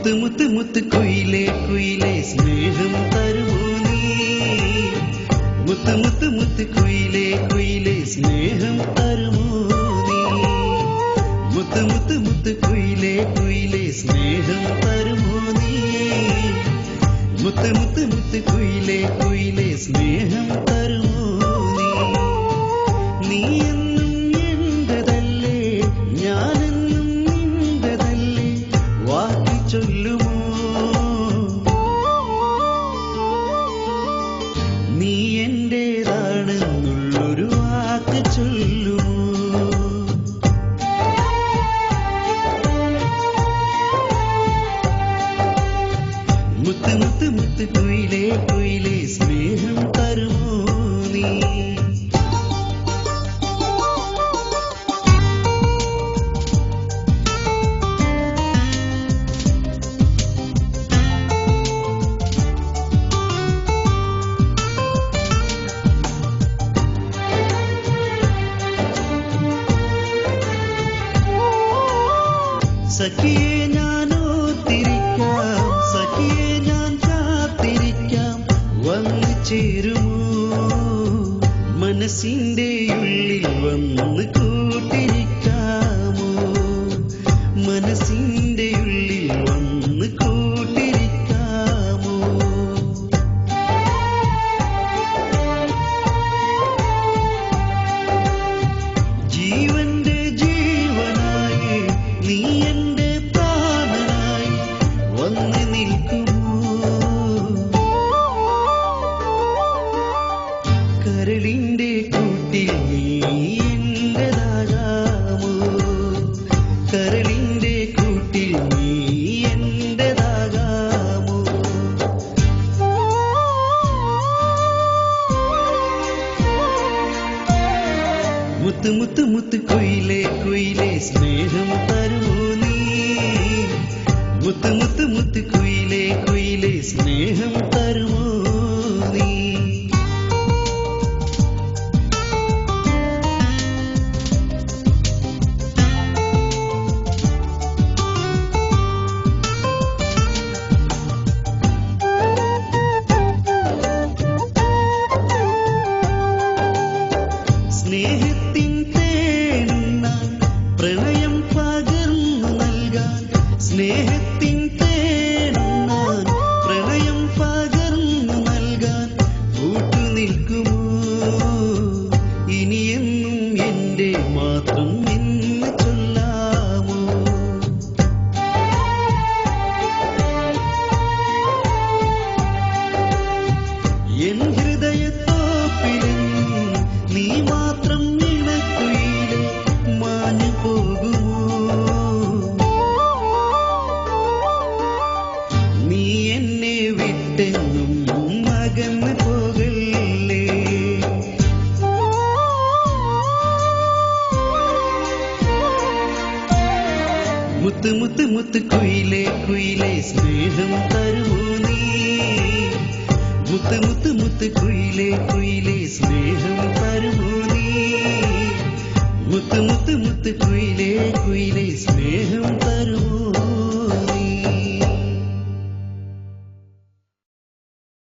മുത്ത് മുത്ത് മുത്ത് കുയിലേ കുയിലേ സ്നേഹം തരുമോ നീ? മുത്ത് മുത്ത് മുത്ത് കുയിലേ കുയിലേ സ്നേഹം തരുമോ നീ? മുത്ത് മുത്ത് മുത്ത് കുയിലേ കുയിലേ സ്നേഹം തരുമോ നീ? മുത്ത് മുത്ത് മുത്ത് കുയിലേ കുയിലേ സ്നേഹം തരുമോ നീ? നീ എന്നും എന്റേതല്ലേ, ഞാനെന്നും നിന്റേതല്ലേ, വാക്ക് ചൊല്ലുമോ? നീ എന്റേതാണെന്നുള്ളൊരു വാക്ക് ചൊല്ലുമോ? മുത്ത് മുത്ത് മുത്ത് കുയിലേ കുയിലേ സ്നേഹം തരുമോ നീ? സഖിയെ ഞാൻ ഓർത്തിരിക്കാം, സഖിയെ ഞാൻ കാത്തിരിക്കാം, വന്നു ചേരുമോ? മനസ്സിന്റെ ഉള്ളിൽ വന്ന് കൂട്ടിരിക്കാമോ? മനസ്സിന്റെ ഉള്ളിൽ വന്ന് കൂട്ടിരിക്കാമോ? ജീവന്റെ ജീവനായി നീ എന്റെ പ്രാണനായി വന്ന് നിൽക്കുമോ? കരളിന്റെ കൂട്ടിൽ നീ എന്റേതാകാമോ? കരളിന്റെ കൂട്ടിൽ നീ എന്റേതാകാമോ? മുത്ത് മുത്ത് മുത്ത് കുയിലേ കുയിലേ സ്നേഹം തരുമോ നീ? മുത്ത് മുത്ത് മുത്ത് കുയിലേ കുയിലേ സ്നേഹം തരുമോ നീ? സ്നേഹത്തിൻ തേനുണ്ണാൻ പ്രണയം പകർന്നു നൽകാൻ, സ്നേഹത്തിൻ തേനുണ്ണാൻ പ്രണയം പകർന്നു നൽകാൻ കൂട്ടു നിൽക്കുമോ? ഇനിയെന്നും എന്റെ മാത്രം എന്ന് ചൊല്ലാമോ? എൻ ഹൃദയത്തോപ്പിലെന്നും നീ മാത്രം നിനക്കുയിലെ മാഞ്ഞു പോകുമോ? നീ എന്നെ വിട്ടെന്നും അകന്നു പോകല്ലേ. മുത്ത് മുത്ത് മുത്ത് കുയിലേ കുയിലേ സ്നേഹം തരുമോ നീ? മുത്ത് മുത്ത് മുത്ത് കുയിലേ കുയിലേ സ്നേഹം തരുമോ